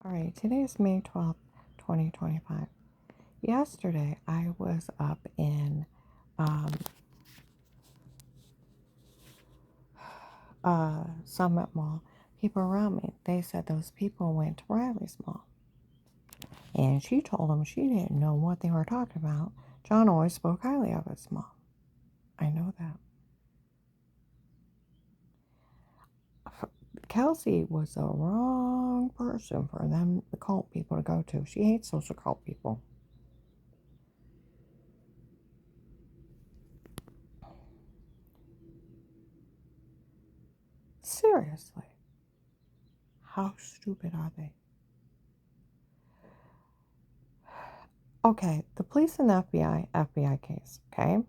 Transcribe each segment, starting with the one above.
All right, today is May 12th, 2025. Yesterday, I was up in um, Summit Mall. People around me, they said those people went to Riley's Mall. And she told them she didn't know what they were talking about. John always spoke highly of his mom. I know that. Kelsey was the wrong person for them, the cult people, to go to. She hates social cult people. Seriously. How stupid are they? Okay, the police and the FBI case, okay?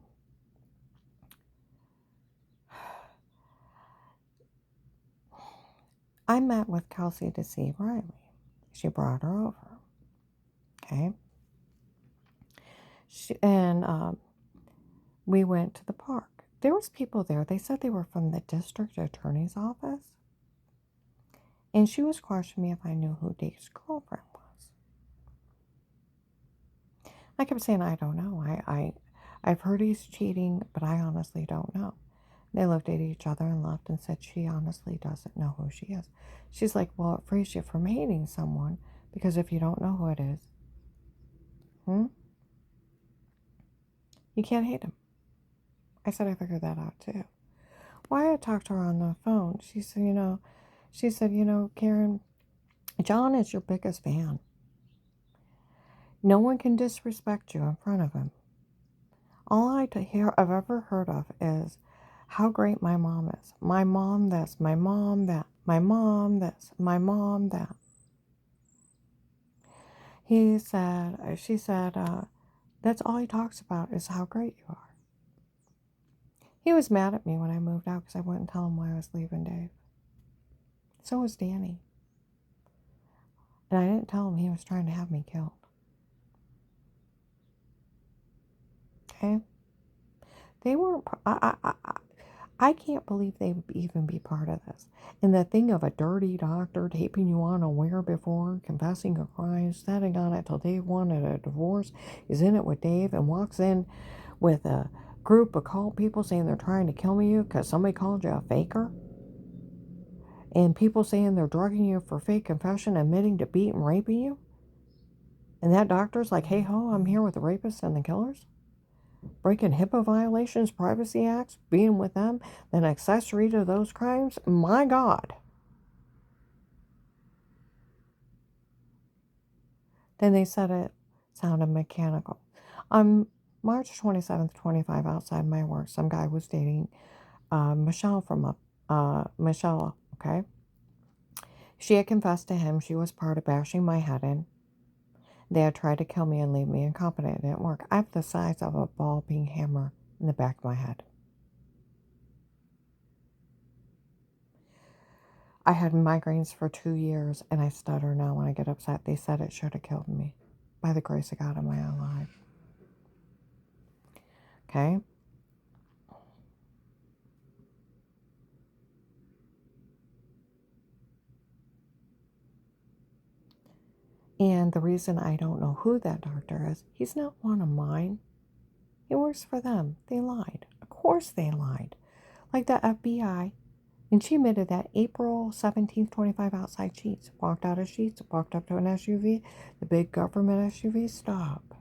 I met with Kelsey to see Riley. She brought her over, okay? We went to the park. There was people there. They said they were from the district attorney's office. And she was questioning me if I knew who Dave's girlfriend was. I kept saying, I don't know. I've heard he's cheating, but I honestly don't know. They looked at each other and laughed and said she honestly doesn't know who she is. She's like, well, it frees you from hating someone because if you don't know who it is, you can't hate him. I said I figured that out too. Why I talked to her on the phone, she said, Karen, John is your biggest fan. No one can disrespect you in front of him. All I've ever heard of is how great my mom is. My mom this, my mom that, my mom this, my mom that. She said, that's all he talks about is how great you are. He was mad at me when I moved out because I wouldn't tell him why I was leaving Dave. So was Danny. And I didn't tell him he was trying to have me killed. Okay? They weren't, I can't believe they would even be part of this. And the thing of a dirty doctor taping you unaware before, confessing your crimes, setting on it till Dave wanted a divorce, is in it with Dave and walks in with a group of cult people saying they're trying to kill you because somebody called you a faker. And people saying they're drugging you for fake confession, admitting to beating and raping you. And that doctor's like, hey ho, I'm here with the rapists and the killers. Breaking HIPAA violations, privacy acts, being with them, an accessory to those crimes. My God. Then they said it sounded mechanical. On March 27th, 25, outside my work, some guy was dating Michelle Michelle, okay? She had confessed to him she was part of bashing my head in. They had tried to kill me and leave me incompetent. It didn't work. I have the size of a ball peen hammer in the back of my head. I had migraines for 2 years, and I stutter now when I get upset. They said it should have killed me. By the grace of God, am I alive? Okay? And the reason I don't know who that doctor is, he's not one of mine. He works for them. They lied. Of course they lied. Like the FBI. And she admitted that April 17th, 25 outside Sheetz. Walked out of Sheetz, walked up to an SUV. The big government SUV, stop.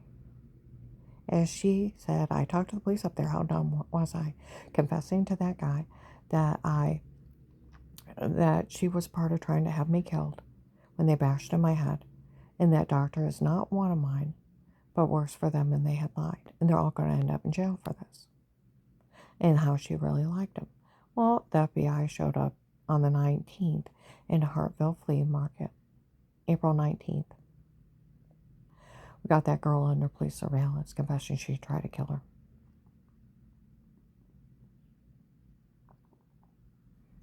As she said, I talked to the police up there. How dumb was I? Confessing to that guy that she was part of trying to have me killed when they bashed in my head. And that doctor is not one of mine, but works for them and they had lied. And they're all going to end up in jail for this. And how she really liked him. Well, the FBI showed up on the 19th in Hartville Flea Market, April 19th. We got that girl under police surveillance, confessing she tried to kill her.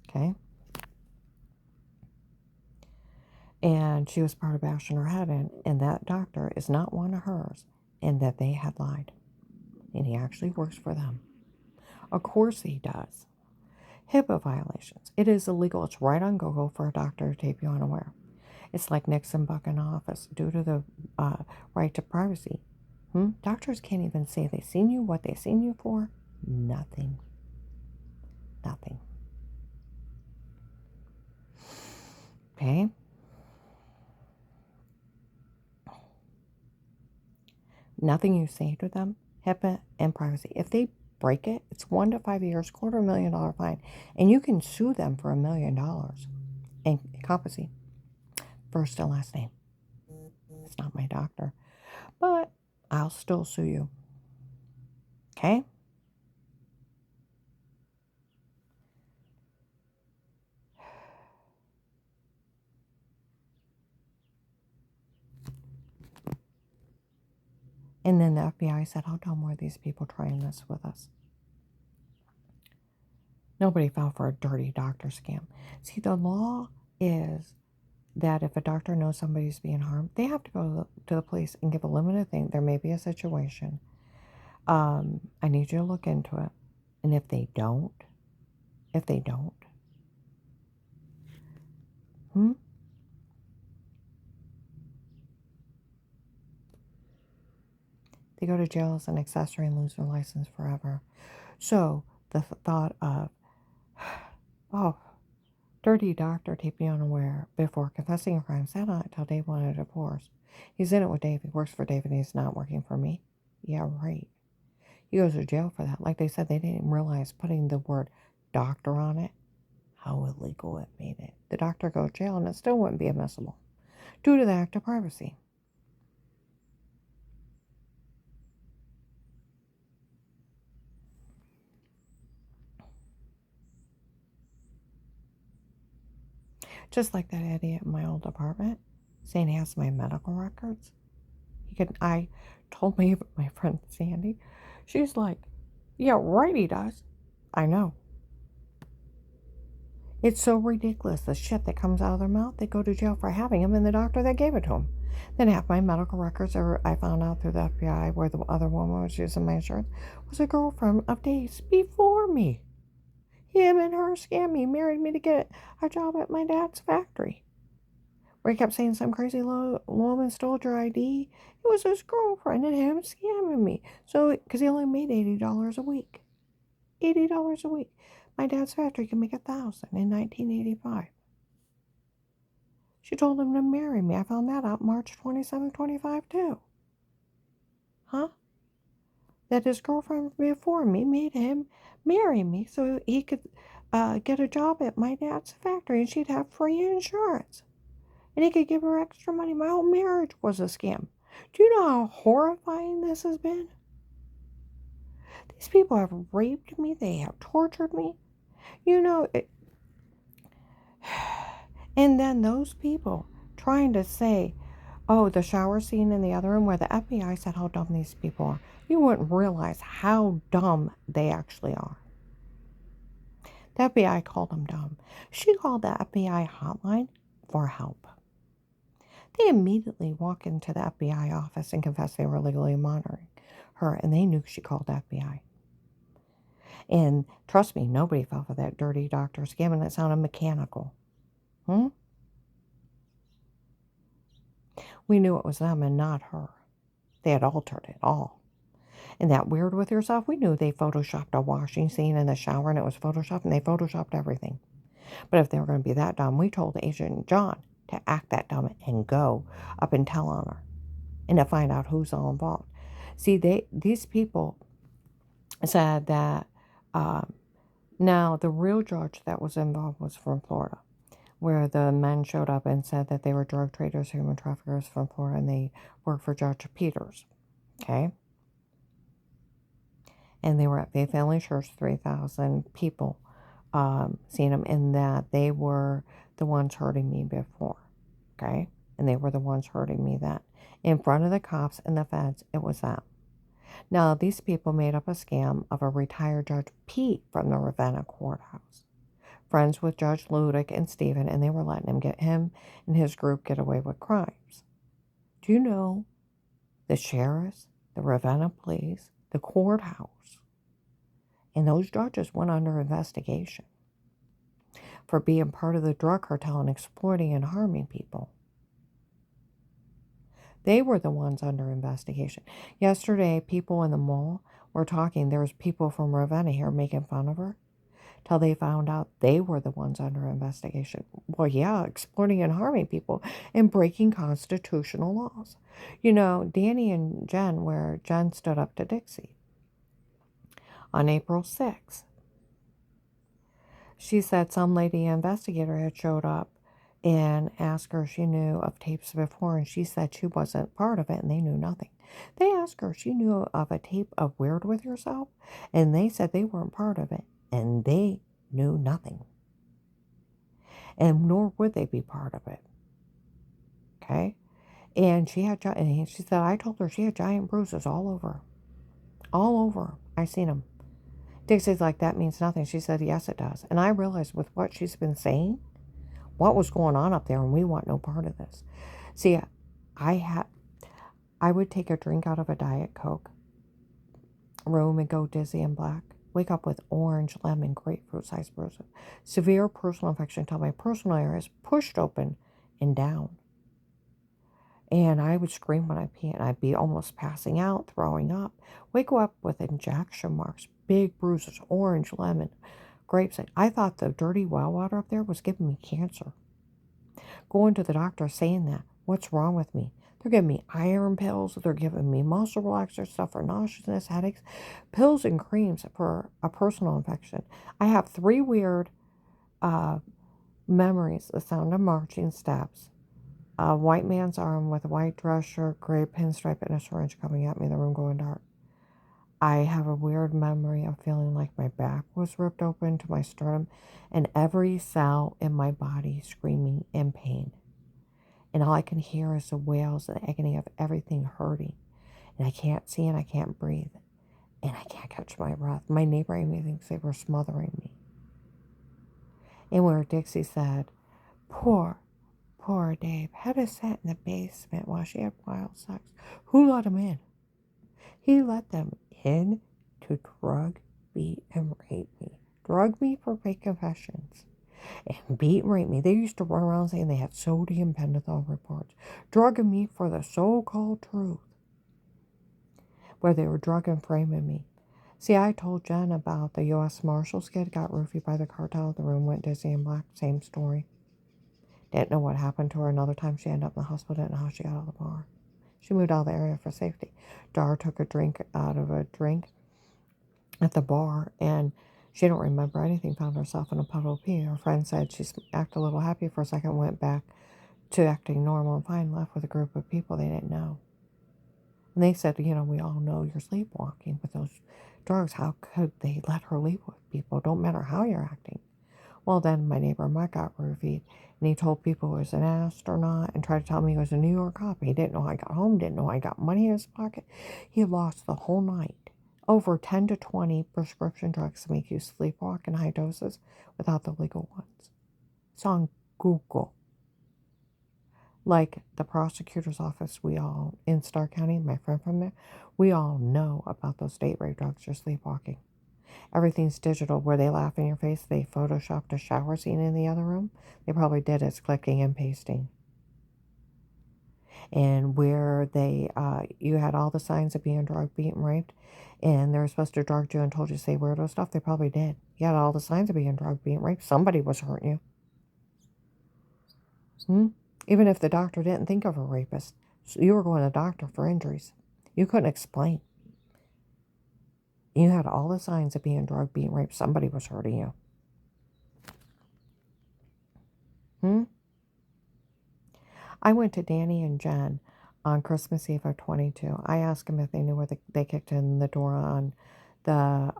Okay? And she was part of bashing her head in, and that doctor is not one of hers, and that they had lied. And he actually works for them. Of course he does. HIPAA violations. It is illegal. It's right on Google for a doctor to tape you unaware. It's like Nixon bucking office due to the right to privacy. Doctors can't even say they seen you, what they seen you for. Nothing. Nothing. Okay? Nothing you say to them, HIPAA and privacy. If they break it, it's 1 to 5 years, $250,000 fine. And you can sue them for $1 million and compensate. First and last name. It's not my doctor. But I'll still sue you. Okay? And then the FBI said, how dumb were these people trying this with us? Nobody fell for a dirty doctor scam. See, the law is that if a doctor knows somebody's being harmed, they have to go to the police and give a limited thing. There may be a situation. I need you to look into it. And if they don't, they go to jail as an accessory and lose their license forever. So the thought of, oh, dirty doctor taking you unaware before confessing a crime, sat on it till Dave wanted a divorce. He's in it with Dave. He works for Dave and he's not working for me. Yeah, right. He goes to jail for that. Like they said, they didn't realize putting the word doctor on it, how illegal it made it. The doctor goes to jail and it still wouldn't be admissible due to the act of privacy. Just like that idiot in my old apartment saying he has my medical records. I told my friend Sandy, she's like, yeah, right, he does. I know. It's so ridiculous, the shit that comes out of their mouth. They go to jail for having them and the doctor that gave it to them. Then half my medical records, I found out through the FBI where the other woman was using my insurance, was a girlfriend of Dave's before me. Him and her scammed me, married me to get a job at my dad's factory. Where he kept saying some crazy woman stole your ID. It was his girlfriend and him scamming me. So, because he only made $80 a week. $80 a week. My dad's factory can make $1,000 in 1985. She told him to marry me. I found that out March 27, 25 too. Huh? That his girlfriend before me made him marry me so he could get a job at my dad's factory and she'd have free insurance. And he could give her extra money. My whole marriage was a scam. Do you know how horrifying this has been? These people have raped me. They have tortured me. You know, and then those people trying to say, oh, the shower scene in the other room where the FBI said how dumb these people are. You wouldn't realize how dumb they actually are. The FBI called them dumb. She called the FBI hotline for help. They immediately walk into the FBI office and confess they were illegally monitoring her, and they knew she called the FBI. And trust me, nobody fell for that dirty doctor scam, and it sounded mechanical. We knew it was them and not her. They had altered it all. And that weird with yourself, we knew they photoshopped a washing scene in the shower, and it was photoshopped, and they photoshopped everything. But if they were going to be that dumb, we told Agent John to act that dumb and go up and tell on her and to find out who's all involved. See, these people said that now the real judge that was involved was from Florida, where the men showed up and said that they were drug traders, human traffickers from Florida, and they worked for Judge Peters. Okay? And they were at Faith Family Church, 3,000 people seeing them, and that they were the ones hurting me before. Okay? And they were the ones hurting me then. In front of the cops and the feds, it was them. Now, these people made up a scam of a retired Judge Pete from the Ravenna courthouse. Friends with Judge Ludick and Stephen, and they were letting him and his group get away with crimes. Do you know the sheriffs, the Ravenna police, the courthouse, and those judges went under investigation for being part of the drug cartel and exploiting and harming people? They were the ones under investigation. Yesterday, people in the mall were talking. There was people from Ravenna here making fun of her till they found out they were the ones under investigation. Well, yeah, exploiting and harming people and breaking constitutional laws. You know, Danny and Jen, where Jen stood up to Dixie on April 6th. She said some lady investigator had showed up and asked her if she knew of tapes before, and she said she wasn't part of it and they knew nothing. They asked her if she knew of a tape of Weird With Yourself, and they said they weren't part of it and they knew nothing. And nor would they be part of it. Okay? And she said, I told her she had giant bruises all over. All over. I seen them. Dixie's like, that means nothing. She said, yes, it does. And I realized with what she's been saying, what was going on up there, and we want no part of this. See, I would take a drink out of a Diet Coke, room and go dizzy and black. Wake up with orange, lemon, grapefruit sized bruises. Severe personal infection until my personal areas pushed open and down. And I would scream when I pee, and I'd be almost passing out, throwing up. Wake up with injection marks, big bruises, orange, lemon, grapes. I thought the dirty well water up there was giving me cancer. Going to the doctor saying that. What's wrong with me? They're giving me iron pills. They're giving me muscle relaxer stuff for nauseousness, headaches, pills and creams for a personal infection. I have 3 weird memories. The sound of marching steps. A white man's arm with a white dress shirt, gray pinstripe, and a syringe coming at me, the room going dark. I have a weird memory of feeling like my back was ripped open to my sternum and every cell in my body screaming in pain. And all I can hear is the wails and the agony of everything hurting. And I can't see and I can't breathe. And I can't catch my breath. My neighbor Amy thinks they were smothering me. And where Dixie said, poor Dave had to sit in the basement while she had wild sex. Who let him in? He let them in to drug, beat, and rape me. Drug me for fake confessions. And beat and rape me. They used to run around saying they had sodium pentothal reports. Drugging me for the so-called truth. Where they were drug and framing me. See, I told Jen about the U.S. Marshals kid got roofied by the cartel. The room went dizzy and black. Same story. Didn't know what happened to her. Another time she ended up in the hospital. Didn't know how she got out of the bar. She moved out of the area for safety. Dar took a drink out of a drink at the bar, and she don't remember anything. Found herself in a puddle of pee. Her friend said she acted a little happy for a second, went back to acting normal and fine, left with a group of people they didn't know. And they said, we all know you're sleepwalking with those drugs. How could they let her leave with people? Don't matter how you're acting. Well, then my neighbor Mike got roofied, and he told people he was an astronaut and tried to tell me he was a New York cop. He didn't know I got home, didn't know I got money in his pocket. He lost the whole night. Over 10 to 20 prescription drugs to make you sleepwalk in high doses without the legal ones. It's on Google. Like the prosecutor's office, we all, in Starr County, my friend from there, we all know about those date rape drugs or sleepwalking. Everything's digital. Where they laugh in your face, they photoshopped a shower scene in the other room. They probably did it's clicking and pasting. And where they, you had all the signs of being drugged, beaten, raped, and they were supposed to drug you and told you to say weirdo stuff, they probably did. You had all the signs of being drugged, being raped. Somebody was hurting you. Even if the doctor didn't think of a rapist, so you were going to the doctor for injuries. You couldn't explain. You had all the signs of being drugged, being raped. Somebody was hurting you. I went to Danny and Jen on Christmas Eve of 22. I asked them if they knew where they kicked in the door on the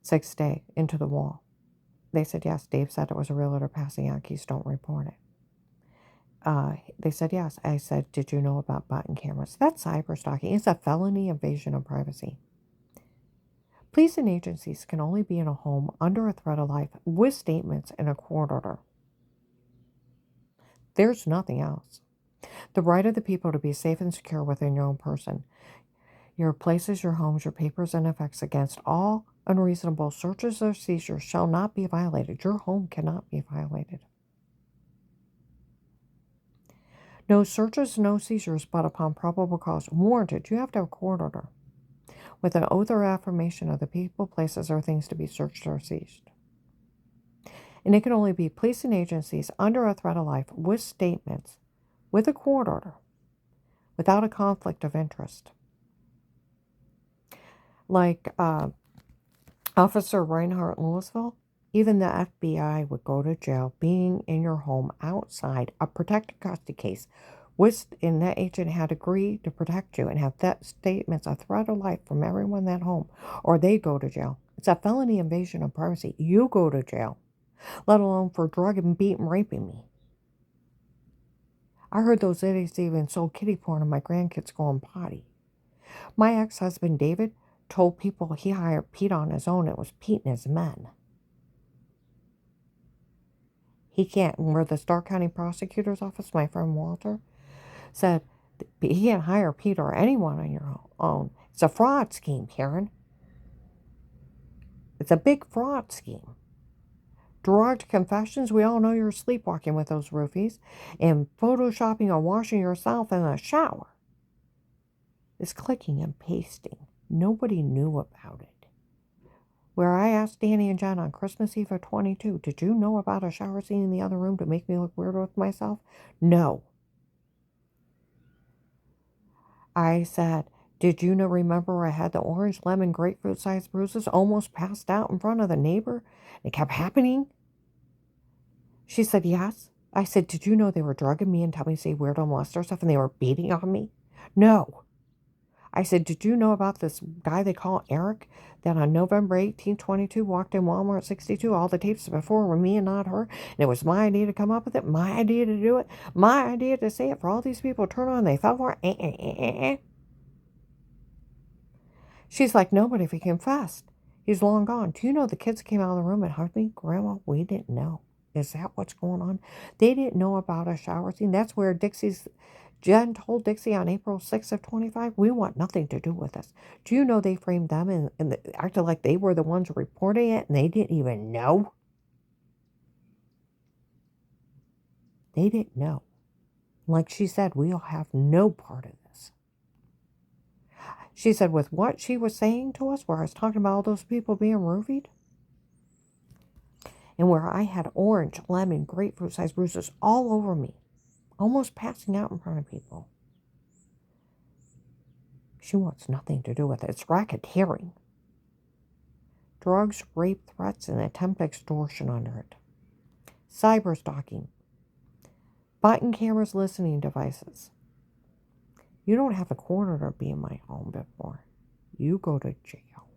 6th day into the wall. They said yes. Dave said it was a realtor passing out keys. Don't report it. They said yes. I said, did you know about button cameras? That's cyber stalking. It's a felony invasion of privacy. Police and agencies can only be in a home under a threat of life with statements in a court order. There's nothing else. The right of the people to be safe and secure within your own person. Your places, your homes, your papers, and effects against all unreasonable searches or seizures shall not be violated. Your home cannot be violated. No searches, no seizures, but upon probable cause. Warranted. You have to have a court order with an oath or affirmation of the people, places, or things to be searched or seized. And it can only be policing agencies under a threat of life with statements, with a court order, without a conflict of interest. Like Officer Reinhardt in Louisville, even the FBI would go to jail being in your home outside a protected custody case. And that agent had agreed to protect you and have that statements a threat of life from everyone in that home, or they go to jail. It's a felony invasion of privacy. You go to jail, let alone for drugging, beating, raping me. I heard those idiots even sold kitty porn and my grandkids going potty. My ex-husband David told people he hired Pete on his own. It was Pete and his men. He can't. Where the Stark County Prosecutor's Office, my friend Walter, said he can't hire Pete or anyone on your own. It's a fraud scheme, Karen. It's a big fraud scheme. Deroged confessions, we all know you're sleepwalking with those roofies, and photoshopping or washing yourself in the shower. It's clicking and pasting. Nobody knew about it. Where I asked Danny and Jen on Christmas Eve of 22, did you know about a shower scene in the other room to make me look weird with myself? No. I said, did you remember I had the orange, lemon, grapefruit-sized bruises, almost passed out in front of the neighbor? It kept happening. She said, yes. I said, did you know they were drugging me and telling me to say weird molester stuff and they were beating on me? No. I said, did you know about this guy they call Eric that on November 18, 22 walked in Walmart 62? All the tapes before were me and not her. And it was my idea to come up with it, my idea to do it, my idea to say it for all these people to turn on. They fell for it. She's like, no, but if he confessed, he's long gone. Do you know the kids came out of the room and hugged me? Grandma, we didn't know. Is that what's going on? They didn't know about a shower scene. That's where Jen told Dixie on April 6th of 25, we want nothing to do with this. Do you know they framed them and acted like they were the ones reporting it and they didn't even know? They didn't know. Like she said, we'll have no part of this. She said with what she was saying to us, where I was talking about all those people being roofied, and where I had orange, lemon, grapefruit-sized bruises all over me, almost passing out in front of people. She wants nothing to do with it. It's racketeering. Drugs, rape, threats, and attempt extortion under it. Cyber stalking. Button cameras, listening devices. You don't have a corner to be in my home before. You go to jail.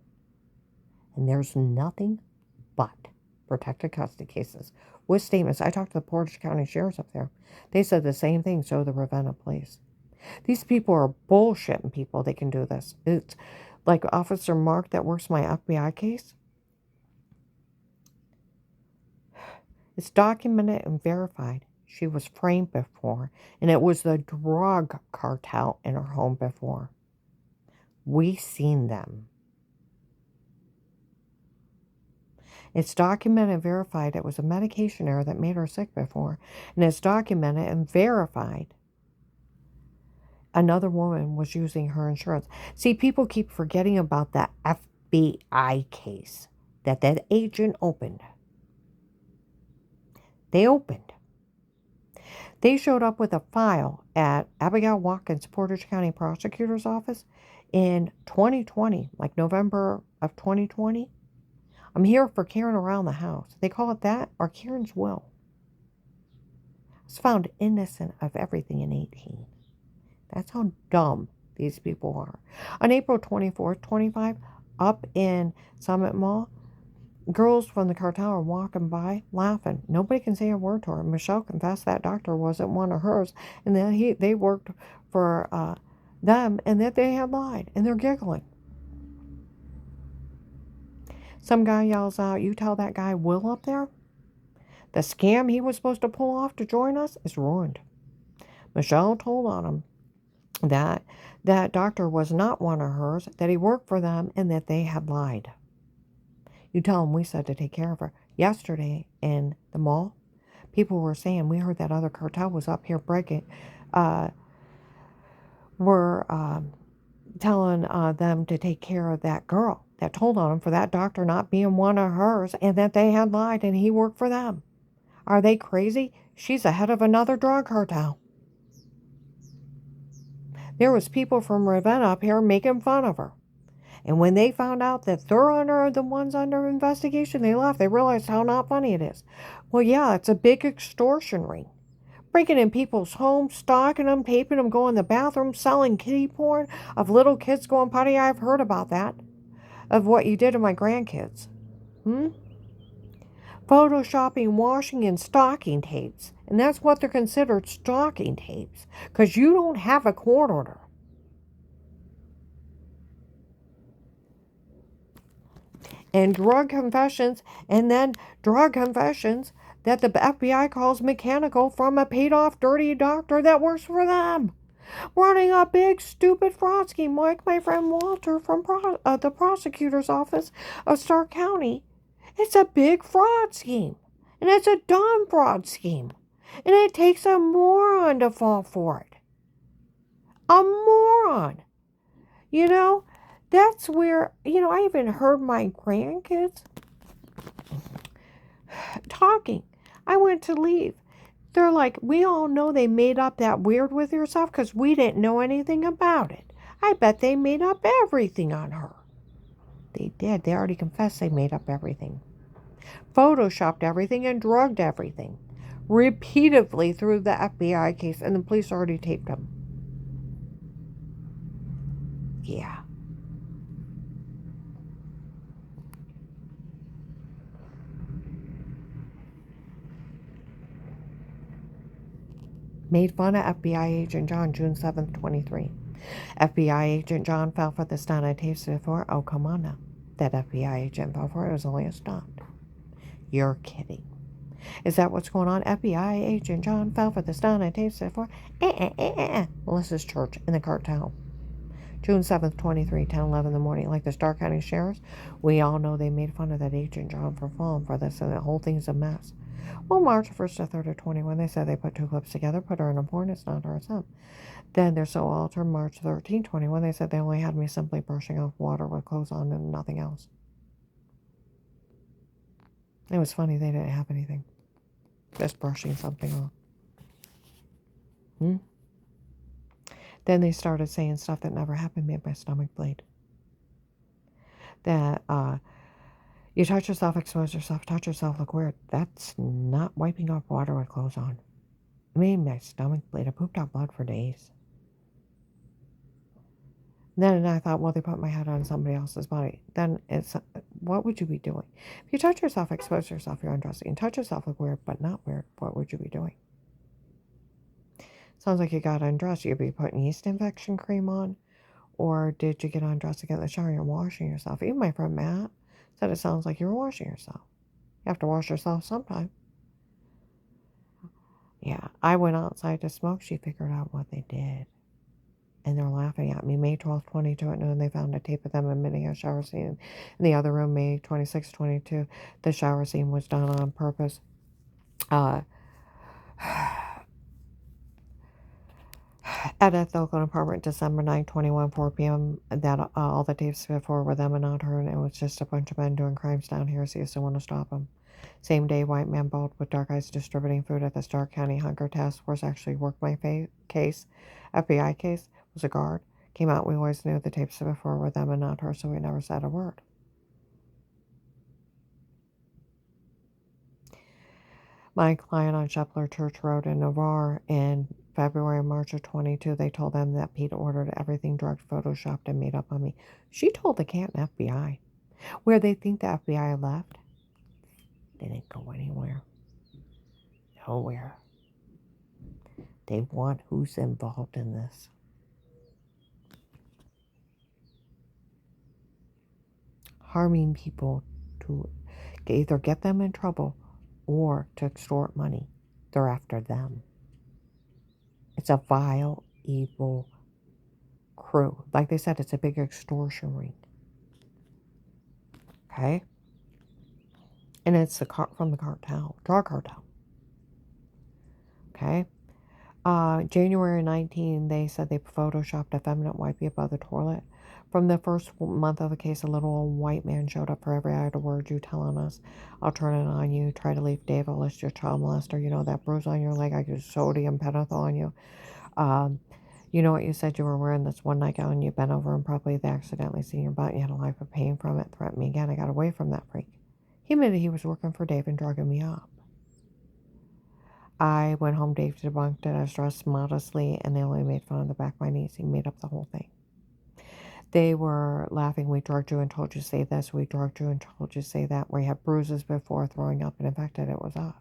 And there's nothing but protected custody cases with statements. I talked to the Portage County Sheriffs up there. They said the same thing, so the Ravenna Police. These people are bullshitting people. They can do this. It's like Officer Mark that works my FBI case. It's documented and verified. She was framed before, and it was the drug cartel in her home before. We seen them. It's documented and verified it was a medication error that made her sick before, and it's documented and verified another woman was using her insurance. See, people keep forgetting about that FBI case that agent opened. They opened. They showed up with a file at Abigail Watkins Portage County Prosecutor's Office in 2020, like November of 2020. I'm here for Karen around the house. They call it that, or Karen's will. I was found innocent of everything in 18. That's how dumb these people are. On April 24th, 25, up in Summit Mall, girls from the cartel are walking by laughing. Nobody can say a word to her. Michelle confessed that doctor wasn't one of hers, and that they worked for them, and that they had lied, and they're giggling. Some guy yells out, you tell that guy Will up there, the scam he was supposed to pull off to join us is ruined. Michelle told on him that that doctor was not one of hers, that he worked for them, and that they had lied. You tell him we said to take care of her. Yesterday in the mall, people were saying, we heard that other cartel was up here uh, were telling them to take care of that girl that told on him for that doctor not being one of hers and that they had lied and he worked for them. Are they crazy? She's the head of another drug cartel. There was people from Ravenna up here making fun of her. And when they found out that they're the ones under investigation, they left. They realized how not funny it is. Well, yeah, it's a big extortion ring. Breaking in people's homes, stalking them, taping them, going to the bathroom, selling kiddie porn of little kids going potty. I've heard about that. Of what you did to my grandkids. Photoshopping, washing, and stalking tapes. And that's what they're considered, stalking tapes. Because you don't have a court order. And drug confessions, and then drug confessions that the FBI calls mechanical from a paid-off dirty doctor that works for them. Running a big stupid fraud scheme like my friend Walter from the prosecutor's office of Stark County. It's a big fraud scheme. And it's a dumb fraud scheme. And it takes a moron to fall for it. A moron. You know, that's where, I even heard my grandkids talking. I went to leave. They're like, we all know they made up that weird with yourself because we didn't know anything about it. I bet they made up everything on her. They did. They already confessed they made up everything. Photoshopped everything and drugged everything. Repeatedly through the FBI case, and the police already taped them. Yeah. Made fun of FBI agent John, June 7th, 23. FBI agent John fell for the stunt I tasted before. Oh, come on now. That FBI agent fell for it. It was only a stunt. You're kidding. Is that what's going on? FBI agent John fell for the stunt I tasted before. Melissa's church in the cartel. June 7th, 23, 10:11 in the morning. Like the Stark County Sheriffs, we all know they made fun of that agent John for falling for this, and the whole thing's a mess. Well, March 1st to 3rd of 21, they said they put two clips together, put her in a porn, it's not her, it's him. Then they're so altered, March 13, 21, they said they only had me simply brushing off water with clothes on and nothing else. It was funny, they didn't have anything. Just brushing something off. Then they started saying stuff that never happened, made my stomach bleed. That, you touch yourself, expose yourself, touch yourself, look weird. That's not wiping off water with clothes on. It made my stomach bleed. I pooped out blood for days. Then I thought, well, they put my head on somebody else's body. Then it's, what would you be doing? If you touch yourself, expose yourself, you're undressing. Touch yourself, look weird, but not weird. What would you be doing? Sounds like you got undressed. You'd be putting yeast infection cream on. Or did you get undressed to get in the shower and you're washing yourself? Even my friend Matt said it sounds like you're washing yourself. You have to wash yourself sometime. Yeah, I went outside to smoke. She figured out what they did. And they're laughing at me. May 12th, 22 at noon, they found a tape of them admitting a shower scene in the other room. May 26th, 22, the shower scene was done on purpose. At a Oakland apartment, December 9, 21, 4 p.m. That all the tapes before were them and not her, and it was just a bunch of men doing crimes down here, so you still want to stop them. Same day, white man bald with dark eyes distributing food at the Stark County Hunger Task Force actually worked my case. FBI case was a guard. Came out, we always knew the tapes before were them and not her, so we never said a word. My client on Shepler Church Road in Navarre in February and March of 22, they told them that Pete ordered everything drugged, photoshopped, and made up on me. She told the Canton FBI. Where they think the FBI left, they didn't go anywhere. Nowhere. They want who's involved in this. Harming people to either get them in trouble or to extort money. They're after them. It's a vile, evil crew. Like they said, it's a big extortion ring. Okay? And it's from the cartel, drug cartel. Okay? January 19, they said they photoshopped a feminine wipey above the toilet. From the first month of the case, a little old white man showed up for every idle word you telling us. I'll turn it on you. Try to leave Dave. I'll list your child molester. You know that bruise on your leg. I use sodium pentothal on you. Um, you know what you said you were wearing this one nightgown. You bent over and probably they accidentally seen your butt. You had a life of pain from it. Threatened me again. I got away from that freak. He admitted he was working for Dave and drugging me up. I went home. Dave debunked it. I was dressed modestly, and they only made fun of the back of my knees. He made up the whole thing. They were laughing. We drugged you and told you to say this. We drugged you and told you to say that. We had bruises before throwing up and infected. It was us.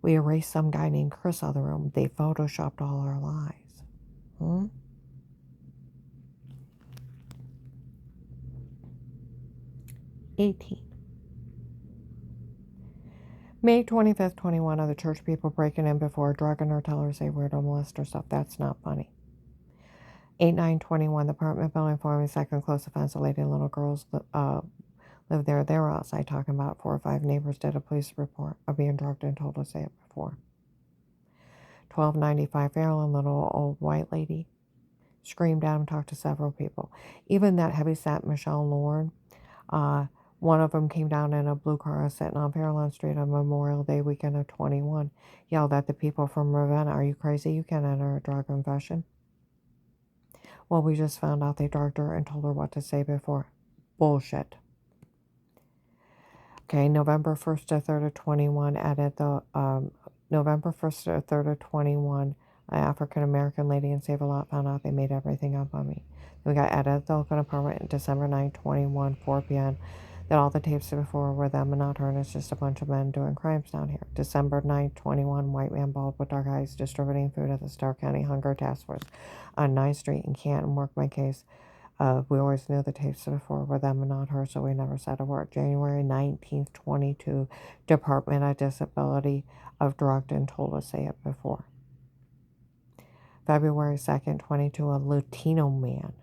We erased some guy named Chris out of the room. They photoshopped all our lies. 18. May 25th, 21, other church people breaking in before, drugging her, tell her to say weird or molest her stuff. That's not funny. 8/9/21, the apartment building forming second close offense. A lady and little girls live there. They were outside talking about 4 or 5 neighbors did a police report of being drugged and told to say it before. 12/95, Fairland, little old white lady screamed out and talked to several people. Even that heavyset Michelle Lord, one of them came down in a blue car sitting on Fairlawn Street on Memorial Day weekend of 21, yelled at the people from Ravenna, "Are you crazy? You can't enter a drug confession." Well, we just found out they drugged her and told her what to say before. Bullshit. Okay, November 1st to 3rd of 21, added the, November 1st to 3rd of 21, an African-American lady in Save-A-Lot found out they made everything up on me. Then we got added at the Oakland apartment in December 9, 21, 4 p.m. That all the tapes before were them and not her, and it's just a bunch of men doing crimes down here. December 9, 21, white man bald with dark eyes distributing food at the Stark County Hunger Task Force on 9th Street in Canton. Worked my case. We always knew the tapes before were them and not her, so we never said a word. January 19th, 22, Department of Disability of drugged and told to say it before. February 2nd, 22, a Latino man.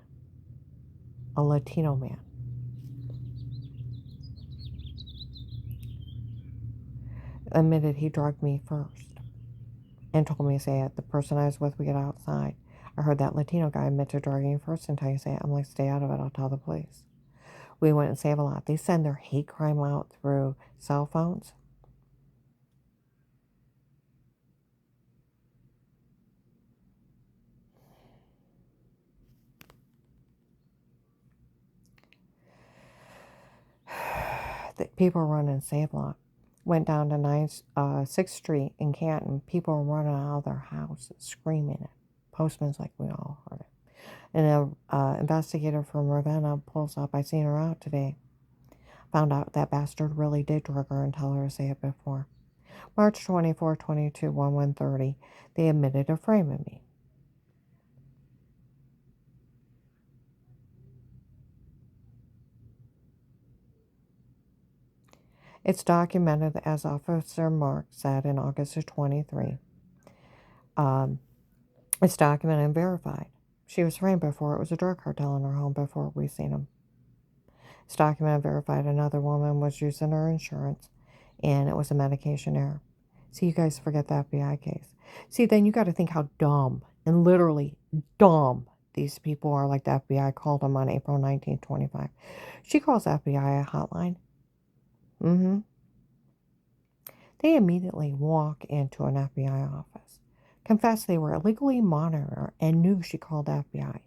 Admitted he drugged me first and told me to say it. The person I was with, we get outside. I heard that Latino guy admit to drugging first until you say it. I'm like, stay out of it. I'll tell the police. We went and Save-A-Lot. They send their hate crime out through cell phones. The people running Save-A-Lot. Went down to 6th Street in Canton. People were running out of their house screaming it. Postman's like, we all heard it. And an investigator from Ravenna pulls up. I seen her out today. Found out that bastard really did drug her and tell her to say it before. March 24, 22, 1/130. They admitted to framing me. It's documented, as Officer Mark said in August of 23. It's documented and verified. She was framed before. It was a drug cartel in her home before we seen him. It's documented and verified. Another woman was using her insurance, and it was a medication error. See, you guys forget the FBI case. See, then you got to think how dumb, and literally dumb, these people are. Like the FBI called them on April 19, 25. She calls the FBI a hotline. They immediately walk into an FBI office, confess they were illegally monitoring her, and knew she called the FBI.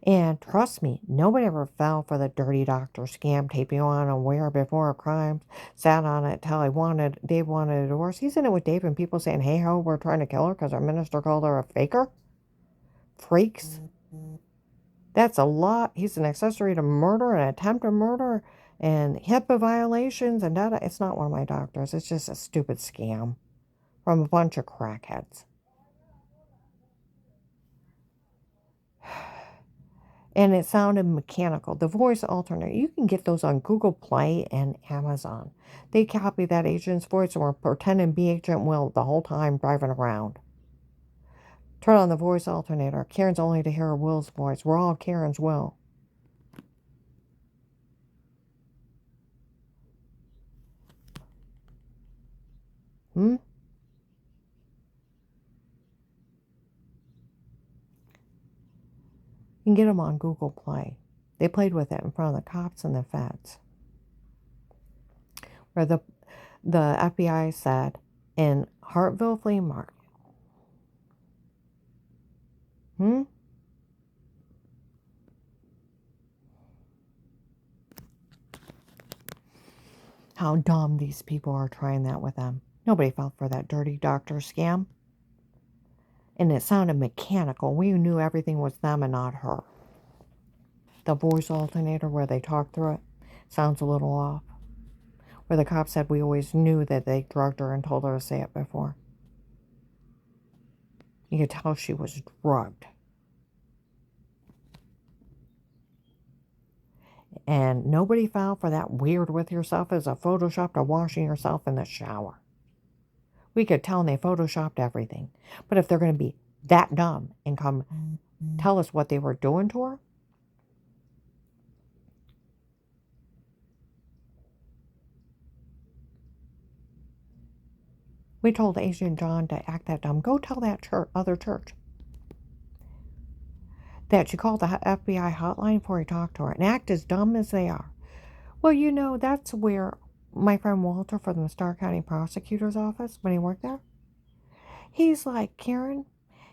And trust me, nobody ever fell for the dirty doctor scam, taping on aware before a crime, sat on it till Dave wanted a divorce. He's in it with Dave and people saying, hey ho, we're trying to kill her because our minister called her a faker. Freaks. That's a lot. He's an accessory to murder and attempted murder and HIPAA violations and data. It's not one of my doctors. It's just a stupid scam from a bunch of crackheads. And it sounded mechanical. The voice alternator, you can get those on Google Play and Amazon. They copy that agent's voice and were pretending to be Agent Will the whole time driving around. Turn on the voice alternator. Karen's only to hear Will's voice. We're all Karen's Will. Hmm? You can get them on Google Play. They played with it in front of the cops and the feds. Where the FBI said in Hartville Flea Market. Hmm? How dumb these people are trying that with them. Nobody fell for that dirty doctor scam. And it sounded mechanical. We knew everything was them and not her. The voice alternator where they talk through it sounds a little off. Where the cop said we always knew that they drugged her and told her to say it before. You could tell she was drugged. And nobody fell for that weird with yourself as a Photoshop to washing yourself in the shower. We could tell and they Photoshopped everything. But if they're going to be that dumb and come tell us what they were doing to her, we told Agent John to act that dumb. Go tell that other church that you called the FBI hotline before you talked to her and act as dumb as they are. Well, you know, that's where my friend Walter from the Starr County Prosecutor's Office, when he worked there, he's like, Karen,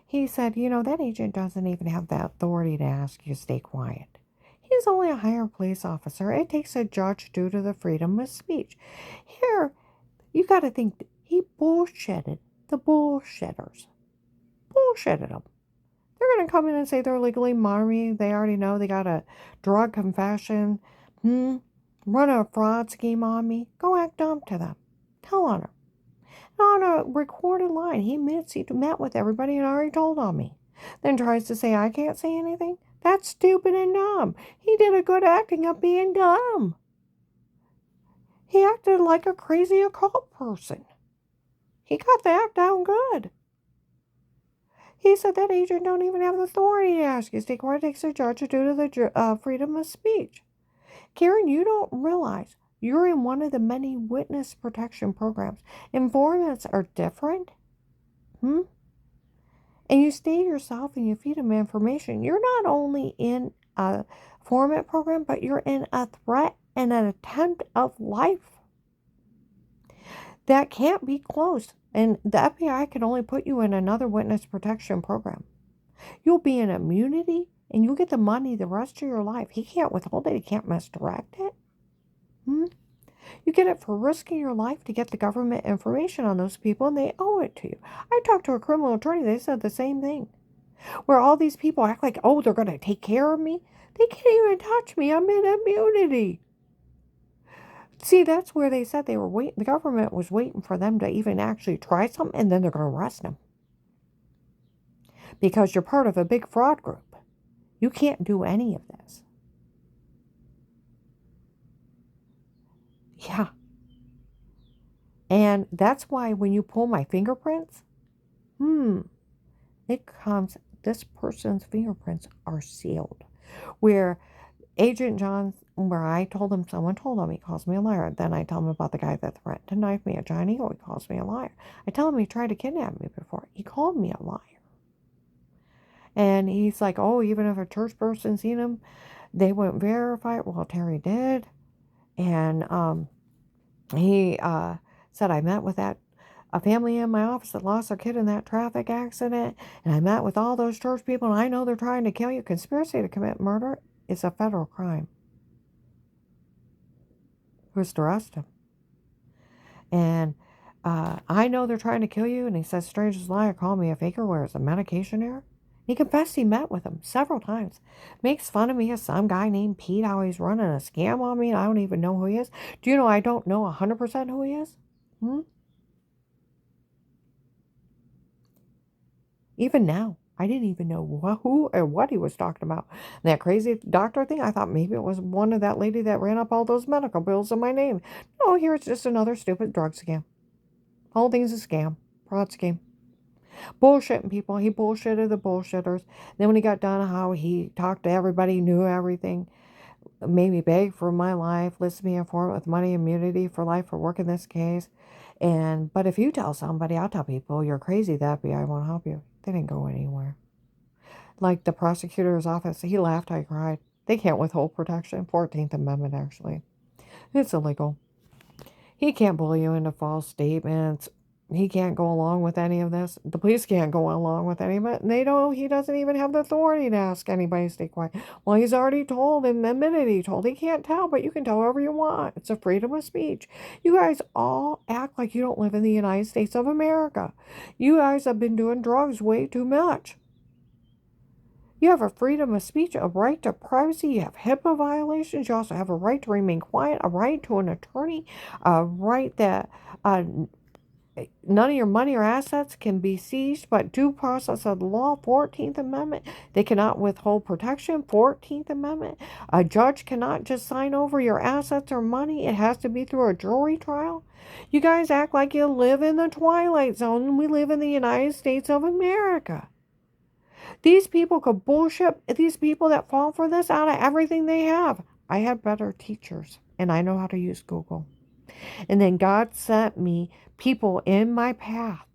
he said, you know, that agent doesn't even have the authority to ask you to stay quiet. He's only a higher police officer. It takes a judge due to the freedom of speech. Here, you got to think, he bullshitted the bullshitters. Bullshitted them. They're going to come in and say they're legally monitoring. They already know they got a drug confession. Run a fraud scheme on me. Go act dumb to them. Tell on her. On a recorded line, he admits he met with everybody and already told on me. Then tries to say I can't say anything. That's stupid and dumb. He did a good acting of being dumb. He acted like a crazy occult person. He got the act down good. He said that agent don't even have the authority to ask you to stay quiet. It takes a judge due to the freedom of speech. Karen, you don't realize you're in one of the many witness protection programs. Informants are different. And you stay yourself and you feed them information. You're not only in a informant program, but you're in a threat and an attempt of life. That can't be closed. And the FBI can only put you in another witness protection program. You'll be in immunity and you'll get the money the rest of your life. He can't withhold it. He can't misdirect it. You get it for risking your life to get the government information on those people, and they owe it to you. I talked to a criminal attorney. They said the same thing. Where all these people act like, oh, they're going to take care of me. They can't even touch me. I'm in immunity. See, that's where they said they were waiting. The government was waiting for them to even actually try something, and then they're going to arrest them. Because you're part of a big fraud group. You can't do any of this. Yeah. And that's why when you pull my fingerprints, it comes, this person's fingerprints are sealed. Where Agent John, where I told him, someone told him, he calls me a liar. Then I tell him about the guy that threatened to knife me at Giant Eagle. He calls me a liar. I tell him he tried to kidnap me before. He called me a liar. And he's like, oh, even if a church person seen him, they wouldn't verify it. Well, Terry did. And he said, I met with a family in my office that lost their kid in that traffic accident. And I met with all those church people, and I know they're trying to kill you. Conspiracy to commit murder is a federal crime. Who's to arrest him? And I know they're trying to kill you. And he says, strangest liar, call me a faker. Where is a medication error? He confessed he met with him several times. Makes fun of me as some guy named Pete, how he's running a scam on me, and I don't even know who he is. Do you know I don't know 100% who he is? Even now, I didn't even know who or what he was talking about. And that crazy doctor thing, I thought maybe it was one of that lady that ran up all those medical bills in my name. No, here it's just another stupid drug scam. The whole thing's a scam. Fraud scheme. Bullshitting people. He bullshitted the bullshitters. Then when he got done, how he talked to everybody, knew everything, made me beg for my life, listed me informant with money immunity for life for working this case. But if you tell somebody, I'll tell people you're crazy, the FBI won't help you. They didn't go anywhere. Like the prosecutor's office, he laughed, I cried. They can't withhold protection. 14th Amendment, actually. It's illegal. He can't bully you into false statements. He can't go along with any of this. The police can't go along with any of it. He doesn't even have the authority to ask anybody to stay quiet. Well, he's already told and admitted he told. He can't tell, but you can tell whatever you want. It's a freedom of speech. You guys all act like you don't live in the United States of America. You guys have been doing drugs way too much. You have a freedom of speech, a right to privacy. You have HIPAA violations. You also have a right to remain quiet, a right to an attorney, a right that none of your money or assets can be seized, but due process of the law, 14th Amendment. They cannot withhold protection, 14th Amendment. A judge cannot just sign over your assets or money. It has to be through a jury trial. You guys act like you live in the Twilight Zone, and we live in the United States of America. These people could bullshit these people that fall for this out of everything they have. I had better teachers, and I know how to use Google. And then God sent me people in my path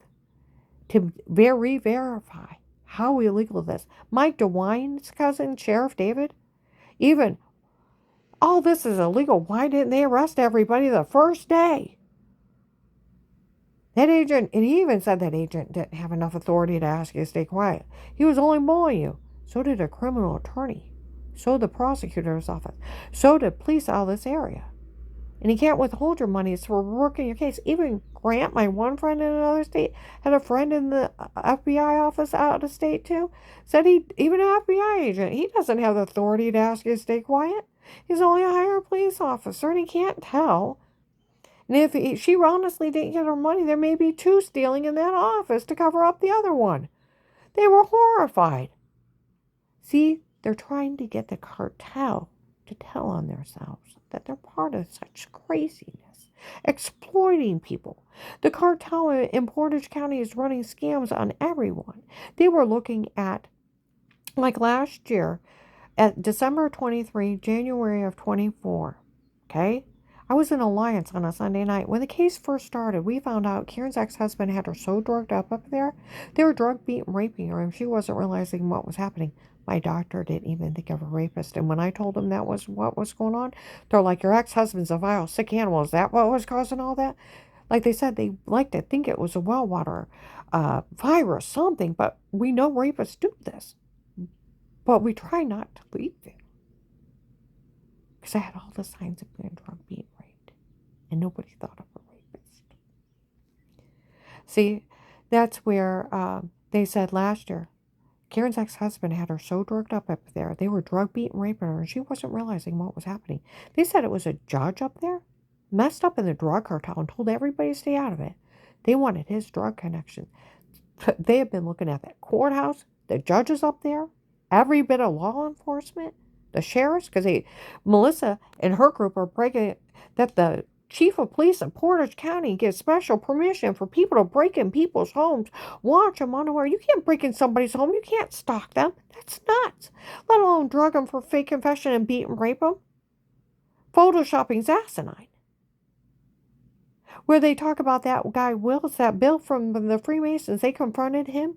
to verify how illegal this. Mike DeWine's cousin, Sheriff David, even, all this is illegal. Why didn't they arrest everybody the first day? That agent, and he even said that agent didn't have enough authority to ask you to stay quiet. He was only bullying you. So did a criminal attorney. So did the prosecutor's office. So did police out of this area. And he can't withhold your money. It's for working your case. Even Grant, my one friend in another state, had a friend in the FBI office out of state too. Said even an FBI agent, he doesn't have the authority to ask you to stay quiet. He's only a higher police officer, and he can't tell. And if she honestly didn't get her money, there may be two stealing in that office to cover up the other one. They were horrified. See, they're trying to get the cartel to tell on themselves that they're part of such craziness, exploiting people. The cartel in Portage County is running scams on everyone. They were looking at, like last year, at December 23, January of 24, okay? I was in Alliance on a Sunday night. When the case first started, we found out Karen's ex-husband had her so drugged up there. They were drug beating, raping her, and she wasn't realizing what was happening. My doctor didn't even think of a rapist. And when I told them that was what was going on, they're like, your ex-husband's a vile, sick animal. Is that what was causing all that? Like they said, they like to think it was a well water virus, something, but we know rapists do this. But we try not to leave it. Because I had all the signs of being drug being raped. And nobody thought of a rapist. See, that's where they said last year, Karen's ex-husband had her so drugged up there. They were drug beating, raping her, and she wasn't realizing what was happening. They said it was a judge up there, messed up in the drug cartel and told everybody to stay out of it. They wanted his drug connection. They have been looking at that courthouse, the judges up there, every bit of law enforcement, the sheriffs, because Melissa and her group are breaking that the chief of police in Portage County gives special permission for people to break in people's homes, watch them unaware. You can't break in somebody's home. You can't stalk them. That's nuts. Let alone drug them for fake confession and beat and rape them. Photoshopping's asinine. Where they talk about that guy Wills, that Bill from the Freemasons, they confronted him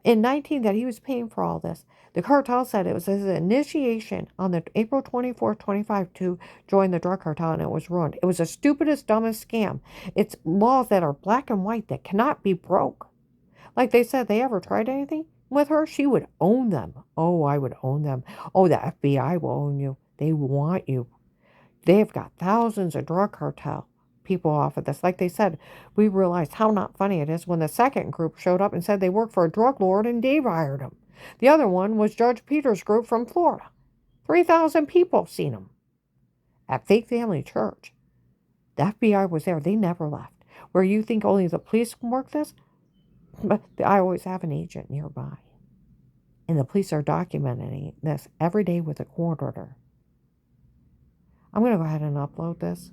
in 19 that he was paying for all this. The cartel said it was his initiation on the April 24th, 25 to join the drug cartel, and it was ruined. It was the stupidest, dumbest scam. It's laws that are black and white that cannot be broke. Like they said, they ever tried anything with her, she would own them. Oh, I would own them. Oh, the FBI will own you. They want you. They've got thousands of drug cartel people off of this. Like they said, we realized how not funny it is when the second group showed up and said they worked for a drug lord and Dave hired them. The other one was Judge Peter's group from Florida. 3,000 people seen them at Faith Family Church. The FBI was there. They never left. Where you think only the police can work this, but I always have an agent nearby. And the police are documenting this every day with a court order. I'm going to go ahead and upload this.